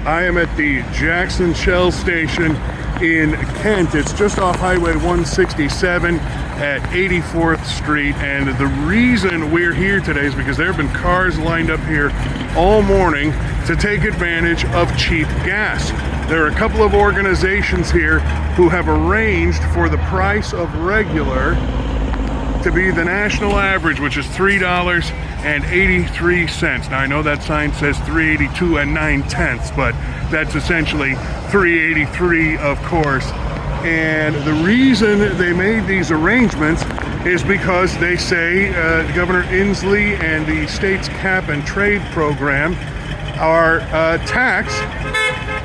I am at the Jackson Shell Station in Kent. It's just off Highway 167 at 84th Street. And the reason we're here today is because there have been cars lined up here all morning to take advantage of cheap gas. There are a couple of organizations here who have arranged for the price of regular to be the national average, which is $3.83. Now I know that sign says 3.82 and 9/10, but that's essentially 3.83, of course. And the reason they made these arrangements is because they say Governor Inslee and the state's cap and trade program are taxed,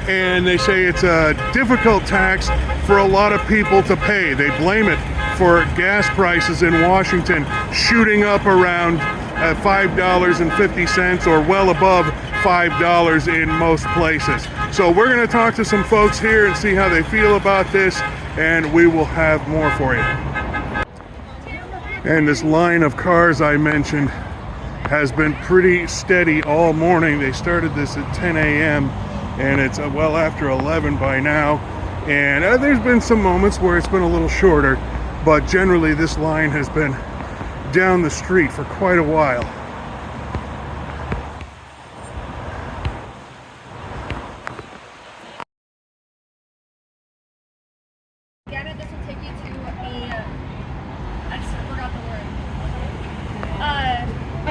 and they say it's a difficult tax for a lot of people to pay. They blame it for gas prices in Washington shooting up around $5.50 or well above $5 in most places. So we're going to talk to some folks here and see how they feel about this, and we will have more for you. And this line of cars I mentioned has been pretty steady all morning. They started this at 10 a.m. and it's well after 11 by now. And there's been some moments where it's been a little shorter, but generally this line has been down the street for quite a while. This will take you to I just forgot the word.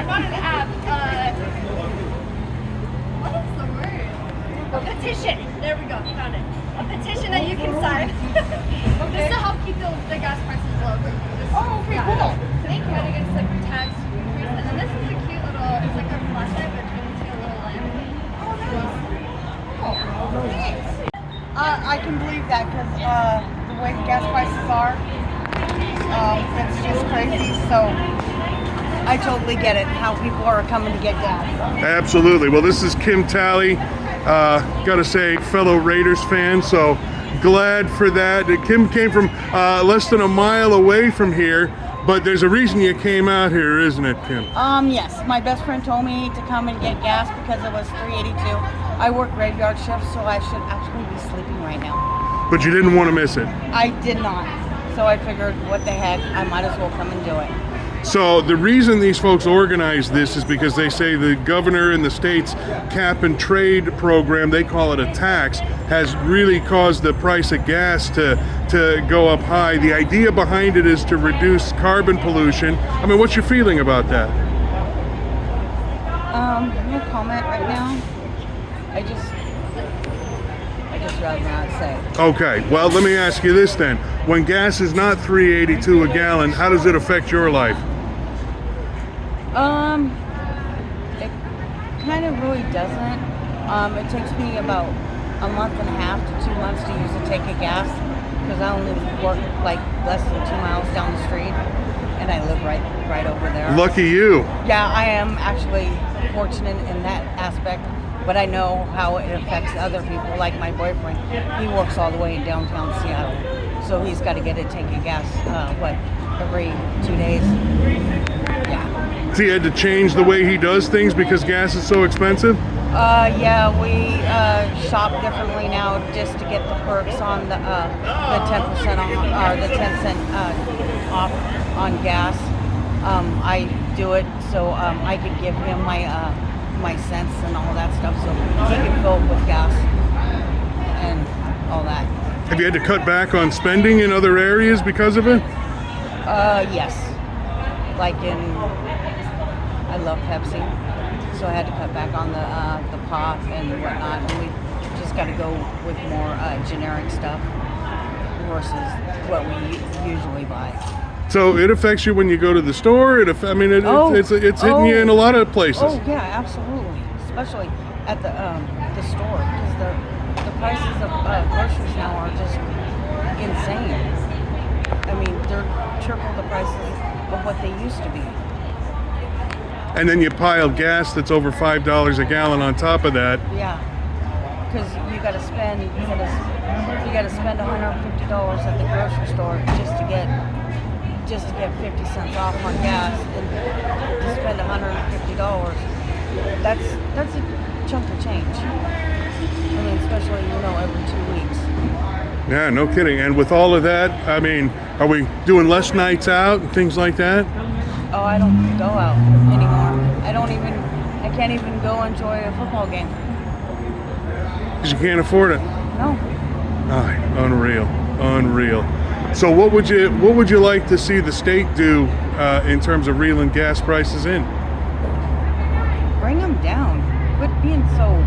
Not an app. What is the word? A petition. There we go. Found it. A petition that you can sign. This to help keep the gas prices low. Okay, cool. Thank you. Against like tax increase. And then this is a cute little. It's like a flashlight, but it's into a little lamp. Oh, thanks. I can believe that because the way the gas prices are, it's just crazy. So I totally get it, how people are coming to get gas. Absolutely. Well, this is Kim Talley. Gotta say, fellow Raiders fan, so glad for that. Kim came from less than a mile away from here, but there's a reason you came out here, isn't it, Kim? Yes, my best friend told me to come and get gas because it was $3.82. I work graveyard shifts, so I should actually be sleeping right now. But you didn't want to miss it. I did not. So I figured, what the heck, I might as well come and do it. So the reason these folks organize this is because they say the governor and the state's cap and trade program, they call it a tax, has really caused the price of gas to go up high. The idea behind it is to reduce carbon pollution. I mean, what's your feeling about that? No comment right now. I just rather not say. Okay, well, let me ask you this then. When gas is not $3.82 a gallon, how does it affect your life? It kind of really doesn't. It takes me about a month and a half to 2 months to use a tank of gas because I only work like less than 2 miles down the street, and I live right over there. Lucky you. Yeah, I am actually fortunate in that aspect. But I know how it affects other people, like my boyfriend. He works all the way in downtown Seattle, so he's got to get a tank of gas, every 2 days? Yeah. So he had to change the way he does things because gas is so expensive? Yeah, we shop differently now just to get the perks on the 10% off, or the 10 cent off on gas. I do it so I can give him my cents and all that stuff, so he can fill up with gas and all that. Have you had to cut back on spending in other areas because of it? Yes. Like I love Pepsi, so I had to cut back on the pop and whatnot, and we just got to go with more generic stuff versus what we usually buy. So it affects you when you go to the store. It's hitting you in a lot of places. Oh yeah, absolutely. Especially at the store, because the prices of groceries now are just insane. I mean, they're triple the prices of what they used to be. And then you pile gas that's over $5 a gallon on top of that. Yeah, because you got to spend $150 at the grocery store just to get 50 cents off on gas, and to spend $150, that's a chunk of change. I mean, especially, every 2 weeks. Yeah, no kidding. And with all of that, I mean, are we doing less nights out and things like that? Oh, I don't go out anymore. I can't even go enjoy a football game. Because you can't afford it. No. Unreal. So what would you like to see the state do in terms of reeling gas prices in? Bring them down. Quit being so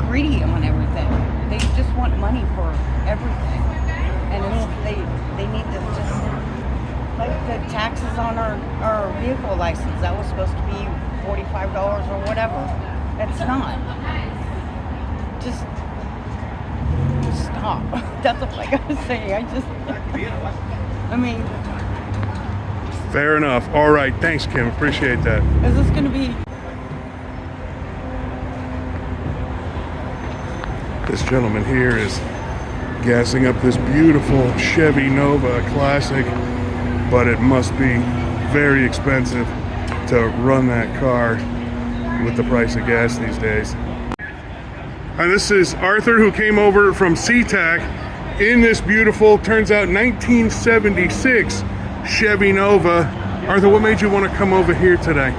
greedy on everything. They just want money for everything. And they need to just, like the taxes on our vehicle license, that was supposed to be $45 or whatever. It's not. Just stop. That's all I gotta say. I mean. Fair enough. All right. Thanks, Kim. Appreciate that. Is this gonna be? This gentleman here is gassing up this beautiful Chevy Nova Classic, but it must be very expensive to run that car with the price of gas these days. And this is Arthur, who came over from SeaTac in this beautiful, turns out 1976 Chevy Nova. Arthur, what made you want to come over here today?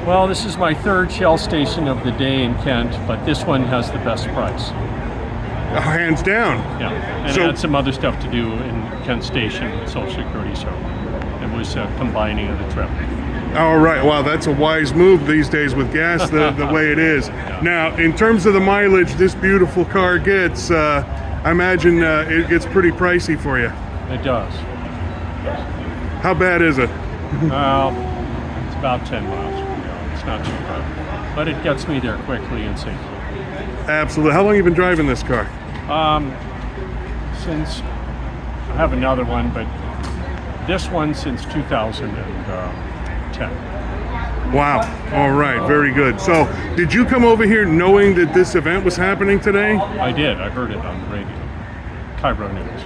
Well, this is my third Shell station of the day in Kent, but this one has the best price. Hands down. Yeah, and So- I had some other stuff to do in Kent Station with Social Security, so it was a combining of the trip. All right. Wow, that's a wise move these days with gas the way it is. Now, in terms of the mileage this beautiful car gets, I imagine it gets pretty pricey for you. It does. How bad is it? Well, it's about 10 miles. It's not too bad, but it gets me there quickly and safely. Absolutely. How long have you been driving this car? Since I have another one, but this one since 2010. Wow. All right. Very good. So, did you come over here knowing that this event was happening today? I did. I heard it on the radio. Cairo News.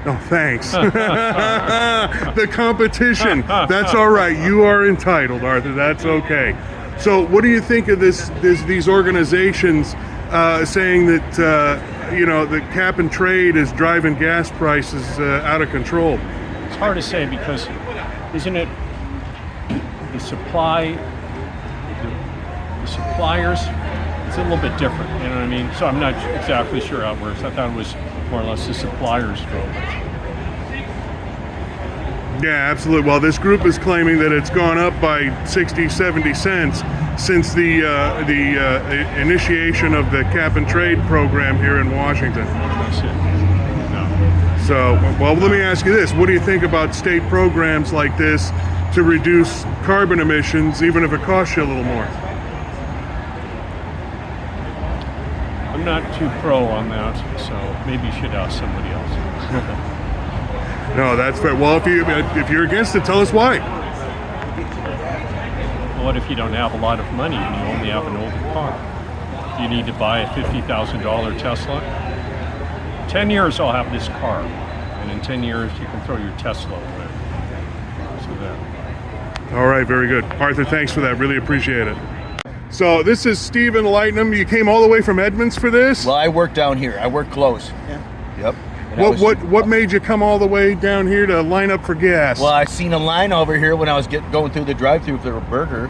Oh, thanks. The competition. That's all right. You are entitled, Arthur. That's okay. So, what do you think of these organizations saying that the cap and trade is driving gas prices out of control? It's hard to say because isn't it the supply, the suppliers, it's a little bit different, you know what I mean? So I'm not exactly sure how it works. I thought it was more or less the suppliers drove it. Yeah, absolutely. Well, this group is claiming that it's gone up by 60, 70 cents since the initiation of the cap and trade program here in Washington. That's it. No. So, well, let me ask you this. What do you think about state programs like this to reduce carbon emissions, even if it costs you a little more? I'm not too pro on that, so maybe you should ask somebody else. No, that's fair. Well, if you're against it, tell us why. Well, what if you don't have a lot of money and you only have an older car? Do you need to buy a $50,000 Tesla? 10 years I'll have this car, and in 10 years you can throw your Tesla away. So there. All right, very good. Arthur, thanks for that. Really appreciate it. So this is Stephen Lightnum. You came all the way from Edmonds for this? Well, I work down here. I work close. Yeah. Yep. And I was- What made you come all the way down here to line up for gas? Well, I seen a line over here when I was going through the drive-through for a burger,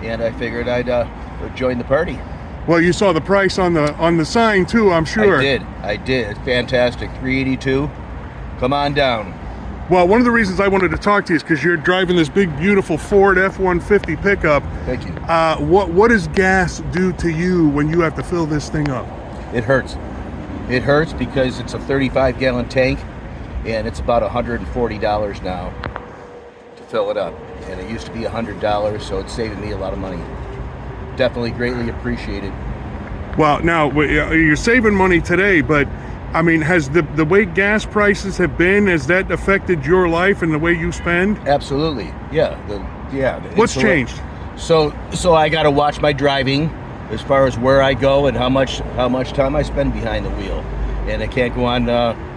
and I figured I'd join the party. Well, you saw the price on the sign too, I'm sure. I did. It's fantastic. $3.82. Come on down. Well, one of the reasons I wanted to talk to you is because you're driving this big, beautiful Ford F-150 pickup. Thank you. What does gas do to you when you have to fill this thing up? It hurts. It hurts because it's a 35-gallon tank, and it's about $140 now to fill it up. And it used to be $100, so it's saving me a lot of money. Definitely greatly appreciated. Well, now you're saving money today, but I mean, has the way gas prices have been, has that affected your life and the way you spend? Absolutely. Yeah. What's changed? So I got to watch my driving as far as where I go and how much time I spend behind the wheel, and I can't go on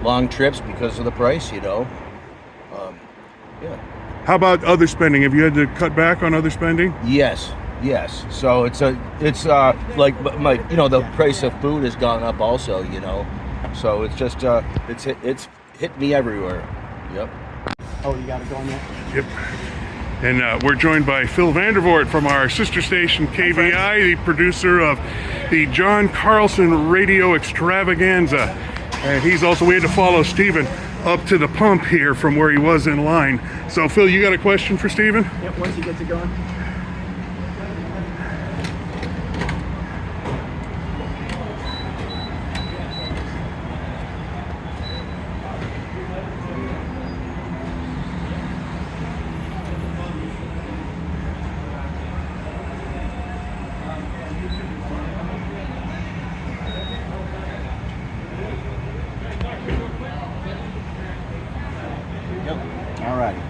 long trips because of the price. Yeah. How about other spending? Have you had to cut back on other spending? Yes. Yes. So it's like my the price of food has gone up also. So it's just it's hit me everywhere. Yep. Oh, you got it going there? Yep. And we're joined by Phil Vandervoort from our sister station KVI, the producer of the John Carlson Radio Extravaganza. And we had to follow Stephen up to the pump here from where he was in line. So Phil, you got a question for Stephen? Yep, once he gets it going. Alrighty.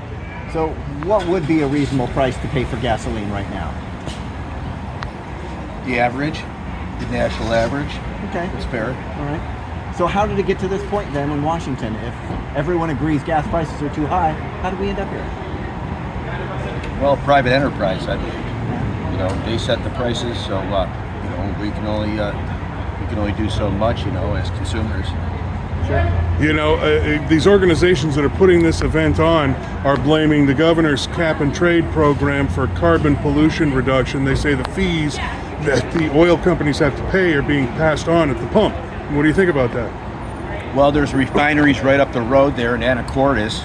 So what would be a reasonable price to pay for gasoline right now? The average, the national average. Okay. It's fair. All right. So how did it get to this point then in Washington? If everyone agrees gas prices are too high, how did we end up here? Well, private enterprise, I believe. They set the prices, so we can only do so much, as consumers. These organizations that are putting this event on are blaming the governor's cap and trade program for carbon pollution reduction. They say the fees that the oil companies have to pay are being passed on at the pump. What do you think about that? Well, there's refineries right up the road there in Anacortes,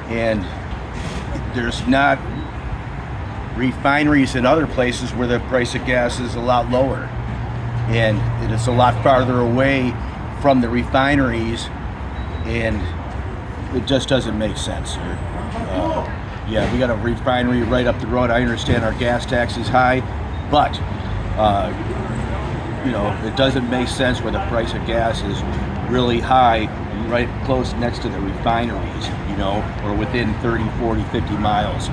and there's not refineries in other places where the price of gas is a lot lower, and it is a lot farther away from the refineries, and it just doesn't make sense. We got a refinery right up the road. I understand our gas tax is high, but it doesn't make sense where the price of gas is really high right close next to the refineries, or within 30, 40, 50 miles.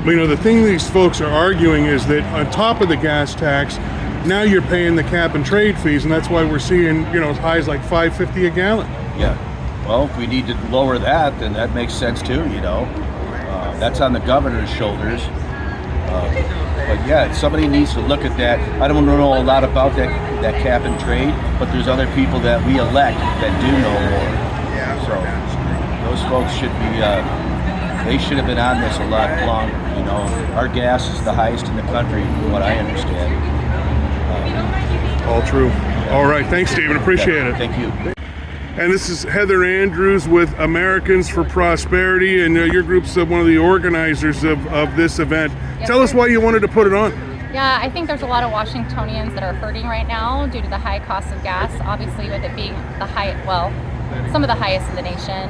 The thing these folks are arguing is that on top of the gas tax, now you're paying the cap and trade fees, and that's why we're seeing, as high as like $5.50 a gallon. Yeah. Well, if we need to lower that, then that makes sense too, That's on the governor's shoulders. But yeah, somebody needs to look at that. I don't know a lot about that cap and trade, but there's other people that we elect that do know more. So those folks should be, they should have been on this a lot longer, Our gas is the highest in the country, from what I understand. All true. All right. Thanks, Stephen. Appreciate it. Thank you. And this is Heather Andrews with Americans for Prosperity, and your group's one of the organizers of this event. Yes, Tell us why you wanted to put it on. Yeah, I think there's a lot of Washingtonians that are hurting right now due to the high cost of gas, obviously with it being some of the highest in the nation,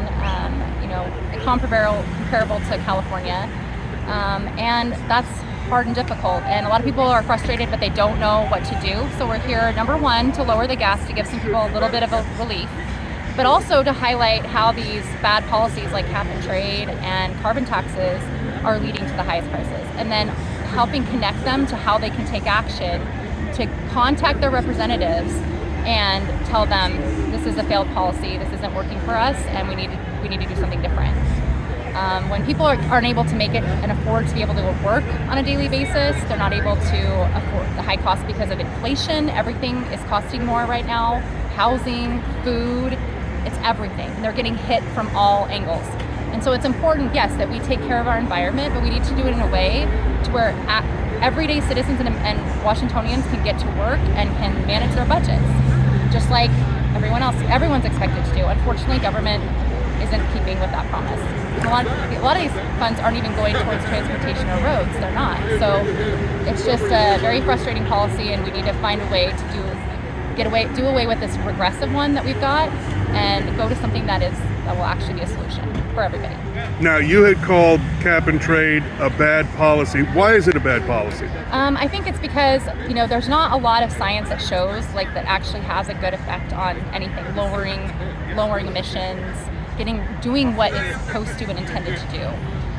comparable to California. And that's hard and difficult. And a lot of people are frustrated, but they don't know what to do. So we're here, number one, to lower the gas to give some people a little bit of a relief, but also to highlight how these bad policies like cap and trade and carbon taxes are leading to the highest prices. And then helping connect them to how they can take action to contact their representatives and tell them this is a failed policy, this isn't working for us, and we need to do something different. When people aren't able to make it and afford to be able to work on a daily basis, they're not able to afford the high cost because of inflation. Everything is costing more right now. Housing, food, it's everything. And they're getting hit from all angles. And so it's important, yes, that we take care of our environment, but we need to do it in a way to where everyday citizens and Washingtonians can get to work and can manage their budgets, just like everyone else. Everyone's expected to do. Unfortunately, government isn't keeping with that promise. A lot of these funds aren't even going towards transportation or roads. They're not. So it's just a very frustrating policy, and we need to find a way to do away with this regressive one that we've got and go to something that will actually be a solution for everybody. Now, you had called cap and trade a bad policy. Why is it a bad policy? I think it's because there's not a lot of science that shows that actually has a good effect on anything, lowering emissions, doing what it's supposed to and intended to do,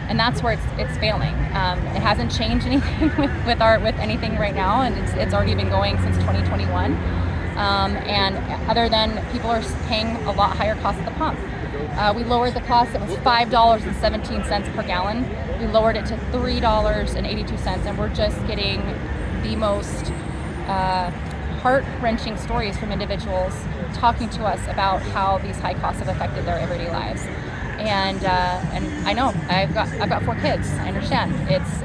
and that's where it's failing. It hasn't changed anything with anything right now, and it's already been going since 2021. And other than people are paying a lot higher cost at the pump. We lowered the cost. It was $5.17 per gallon. We lowered it to $3.82, and we're just getting the most heart-wrenching stories from individuals talking to us about how these high costs have affected their everyday lives. And I know I've got 4 kids. I understand.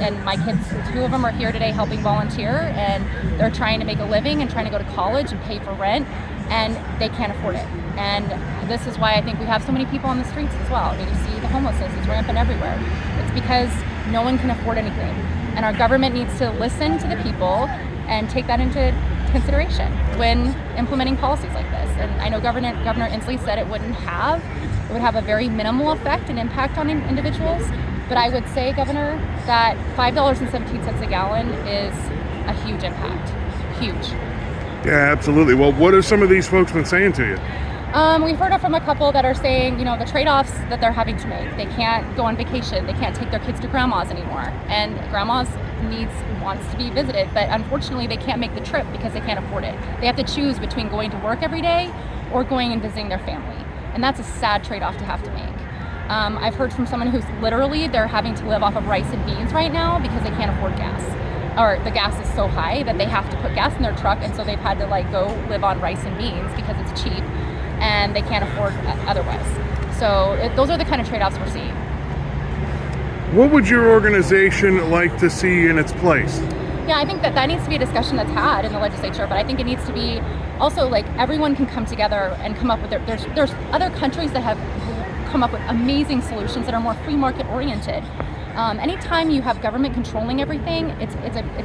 And my kids, 2 of them are here today helping volunteer, and they're trying to make a living and trying to go to college and pay for rent, and they can't afford it. And this is why I think we have so many people on the streets as well. I mean, you see the homelessness is rampant everywhere. It's because no one can afford anything, and our government needs to listen to the people and take that into consideration when implementing policies like this. And I know Governor Inslee said it would have a very minimal effect and impact on individuals. But I would say, Governor, that $5.17 a gallon is a huge impact. Huge. Yeah, absolutely. Well, what have some of these folks been saying to you? We've heard it from a couple that are saying, the trade-offs that they're having to make. They can't go on vacation. They can't take their kids to grandma's anymore. And grandma's wants to be visited, but unfortunately they can't make the trip because they can't afford it. They have to choose between going to work every day or going and visiting their family. And that's a sad trade-off to have to make. I've heard from someone who's literally, they're having to live off of rice and beans right now because they can't afford gas. Or the gas is so high that they have to put gas in their truck, and so they've had to go live on rice and beans because it's cheap and they can't afford otherwise. So those are the kind of trade-offs we're seeing. What would your organization like to see in its place? Yeah, I think that needs to be a discussion that's had in the legislature, but I think it needs to be also everyone can come together and come up with there's other countries that have come up with amazing solutions that are more free market oriented. Anytime you have government controlling everything, it's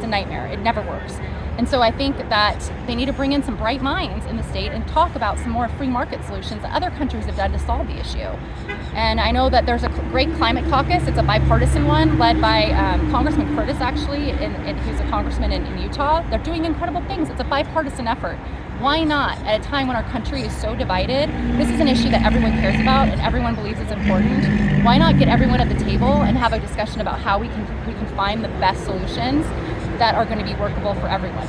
a nightmare. It never works. And so I think that they need to bring in some bright minds in the state and talk about some more free market solutions that other countries have done to solve the issue. And I know that there's a great climate caucus. It's a bipartisan one led by Congressman Curtis, actually, and he's a congressman in Utah. They're doing incredible things. It's a bipartisan effort. Why not, at a time when our country is so divided, this is an issue that everyone cares about and everyone believes is important. Why not get everyone at the table and have a discussion about how we can find the best solutions that are going to be workable for everyone?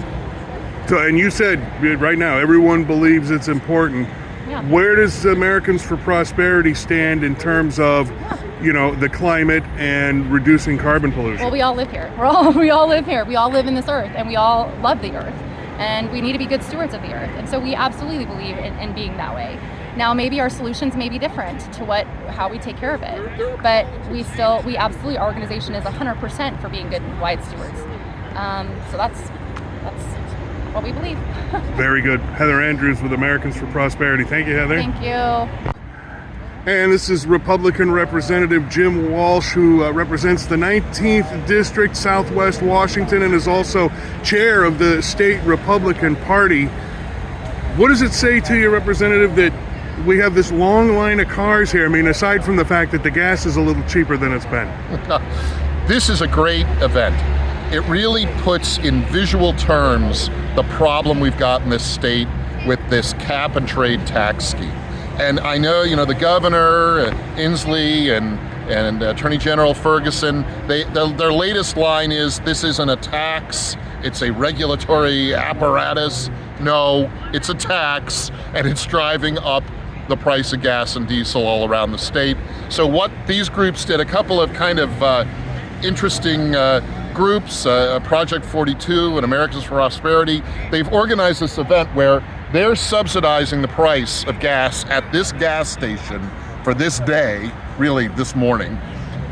So, and you said right now everyone believes it's important. Yeah. Where does Americans for Prosperity stand in terms of, the climate and reducing carbon pollution? Well, we all live here. We all live here. We all live in this earth, and we all love the earth. And we need to be good stewards of the earth. And so we absolutely believe in being that way. Now, maybe our solutions may be different to how we take care of it, but we absolutely, our organization is 100% for being good, wise stewards. So that's what we believe. Very good. Heather Andrews with Americans for Prosperity. Thank you, Heather. Thank you. And this is Republican Representative Jim Walsh, who represents the 19th District, Southwest Washington, and is also chair of the state Republican Party. What does it say to you, Representative, that we have this long line of cars here? I mean, aside from the fact that the gas is a little cheaper than it's been. This is a great event. It really puts in visual terms the problem we've got in this state with this cap and trade tax scheme. And I know, the governor, Inslee, and Attorney General Ferguson, their latest line is, this isn't a tax, it's a regulatory apparatus. No, it's a tax, and it's driving up the price of gas and diesel all around the state. So what these groups did, a couple of kind of interesting groups, Project 42 and Americans for Prosperity, they've organized this event where they're subsidizing the price of gas at this gas station for this day, really this morning,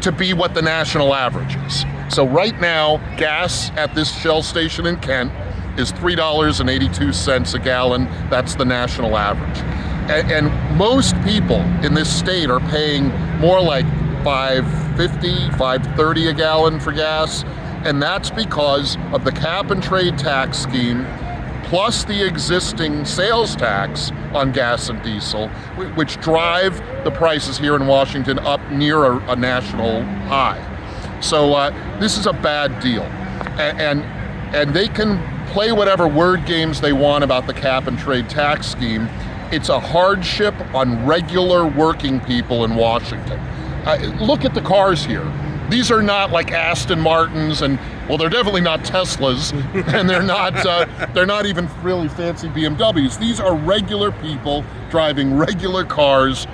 to be what the national average is. So right now, gas at this Shell station in Kent is $3.82 a gallon. That's the national average. And most people in this state are paying more like $5.50, $5.30 a gallon for gas. And that's because of the cap and trade tax scheme, plus the existing sales tax on gas and diesel, which drive the prices here in Washington up near a national high. So this is a bad deal. And they can play whatever word games they want about the cap and trade tax scheme. It's a hardship on regular working people in Washington. Look at the cars here. These are not like Aston Martins, and well, they're definitely not Teslas, and they're not even really fancy BMWs. These are regular people driving regular cars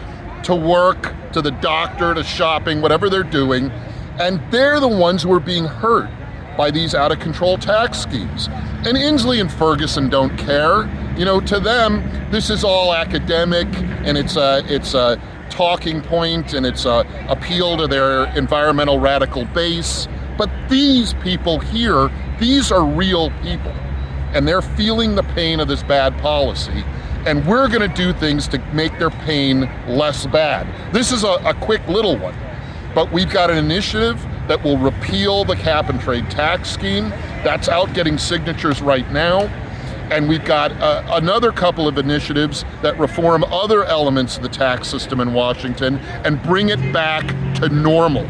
to work, to the doctor, to shopping, whatever they're doing, and they're the ones who are being hurt by these out of control tax schemes. And Inslee and Ferguson don't care. You know, to them, this is all academic, and it's a talking point, and it's a appeal to their environmental radical base. But these people here, these are real people, and they're feeling the pain of this bad policy, and we're gonna do things to make their pain less bad. This is a quick little one, but we've got an initiative that will repeal the cap and trade tax scheme. That's out getting signatures right now. And we've got another couple of initiatives that reform other elements of the tax system in Washington and bring it back to normal.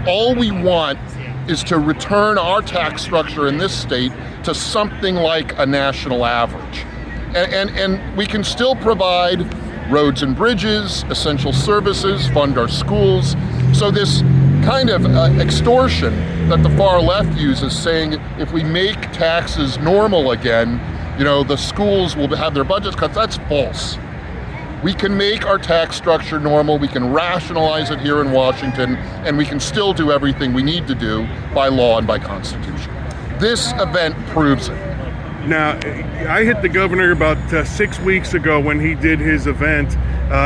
All we want is to return our tax structure in this state to something like a national average. And we can still provide roads and bridges, essential services, fund our schools. So this kind of extortion that the far left uses, saying if we make taxes normal again, you know, the schools will have their budgets cut, that's false. We can make our tax structure normal, we can rationalize it here in Washington, and we can still do everything we need to do by law and by Constitution. This event proves it. Now, I hit the governor about 6 weeks ago when he did his event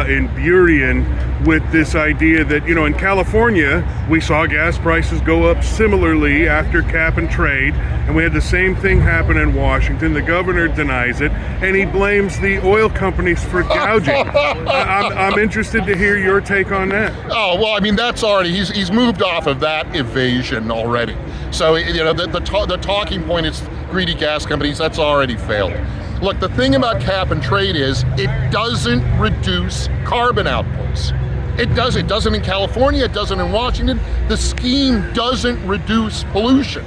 in Burien with this idea that, you know, in California, we saw gas prices go up similarly after cap and trade, and we had the same thing happen in Washington. The governor denies it, and he blames the oil companies for gouging. I'm interested to hear your take on that. Oh, well, I mean, that's already, he's moved off of that evasion already. So, you know, the talking point is greedy gas companies, that's already failed. Look, the thing about cap and trade is it doesn't reduce carbon outputs. It doesn't in California, it doesn't in Washington. The scheme doesn't reduce pollution.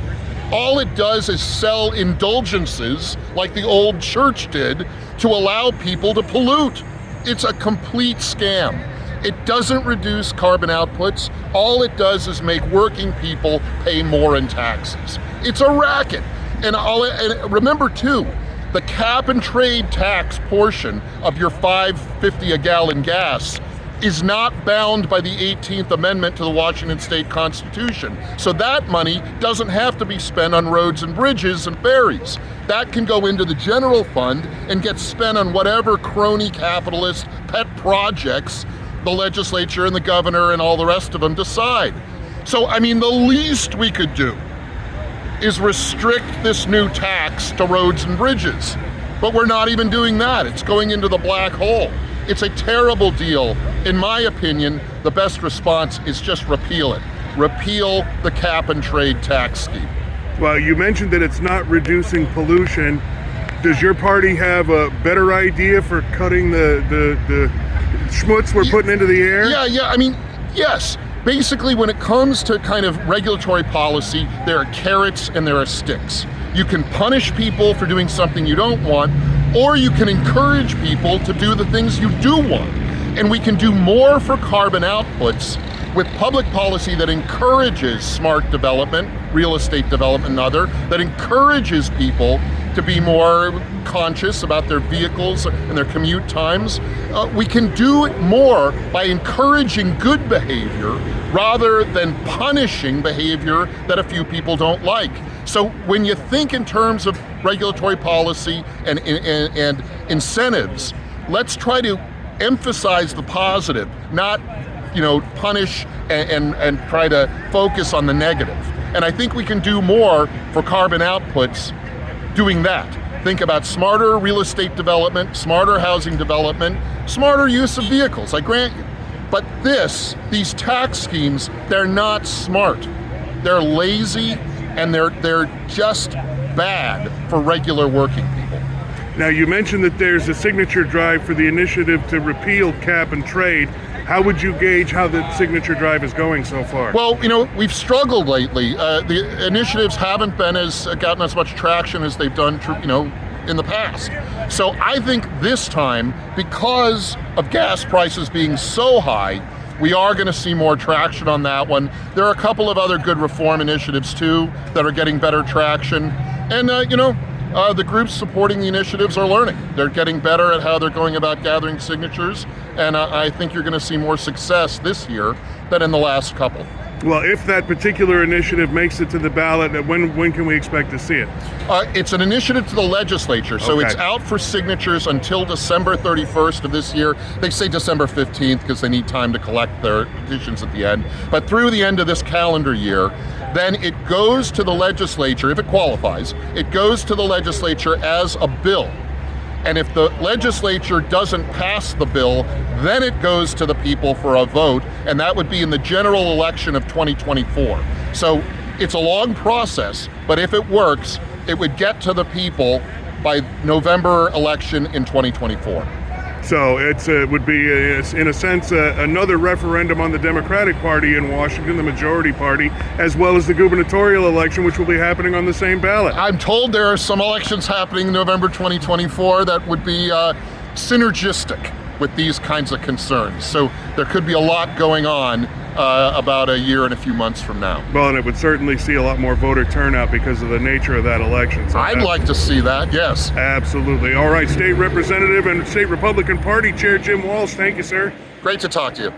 All it does is sell indulgences like the old church did to allow people to pollute. It's a complete scam. It doesn't reduce carbon outputs. All it does is make working people pay more in taxes. It's a racket. And remember too, the cap and trade tax portion of your $5.50 a gallon gas is not bound by the 18th Amendment to the Washington State Constitution. So that money doesn't have to be spent on roads and bridges and ferries. That can go into the general fund and get spent on whatever crony capitalist pet projects the legislature and the governor and all the rest of them decide. So, I mean, the least we could do is restrict this new tax to roads and bridges. But we're not even doing that. It's going into the black hole. It's a terrible deal. In my opinion, the best response is just repeal it. Repeal the cap and trade tax scheme. Well, you mentioned that it's not reducing pollution. Does your party have a better idea for cutting the schmutz we're putting into the air? Yeah, I mean, yes. Basically, when it comes to kind of regulatory policy, there are carrots and there are sticks. You can punish people for doing something you don't want, or you can encourage people to do the things you do want. And we can do more for carbon outputs with public policy that encourages smart development, real estate development and other, that encourages people to be more conscious about their vehicles and their commute times. We can do more by encouraging good behavior rather than punishing behavior that a few people don't like. So when you think in terms of regulatory policy and incentives, let's try to emphasize the positive, not punish and try to focus on the negative. And I think we can do more for carbon outputs doing that. Think about smarter real estate development, smarter housing development, smarter use of vehicles, I grant you. But these tax schemes, they're not smart. They're lazy and they're just bad for regular working people. Now, you mentioned that there's a signature drive for the initiative to repeal cap and trade. How would you gauge how the signature drive is going so far? Well, we've struggled lately. The initiatives haven't gotten as much traction as they've done, in the past. So I think this time, because of gas prices being so high, we are going to see more traction on that one. There are a couple of other good reform initiatives too that are getting better traction. And the groups supporting the initiatives are learning. They're getting better at how they're going about gathering signatures, and I think you're going to see more success this year than in the last couple. Well, if that particular initiative makes it to the ballot, when can we expect to see it? It's an initiative to the legislature, so Okay. it's out for signatures until December 31st of this year. They say December 15th because they need time to collect their petitions at the end. But through the end of this calendar year, then it goes to the legislature, if it qualifies, it goes to the legislature as a bill. And if the legislature doesn't pass the bill, then it goes to the people for a vote, and that would be in the general election of 2024. So it's a long process, but if it works, it would get to the people by November election in 2024. So it would be, in a sense, another referendum on the Democratic Party in Washington, the majority party, as well as the gubernatorial election, which will be happening on the same ballot. I'm told there are some elections happening in November 2024 that would be synergistic with these kinds of concerns. So there could be a lot going on about a year and a few months from now. Well, and it would certainly see a lot more voter turnout because of the nature of that election. So I'd like to see that, yes. Absolutely. All right, State Representative and State Republican Party Chair Jim Walsh, thank you, sir. Great to talk to you.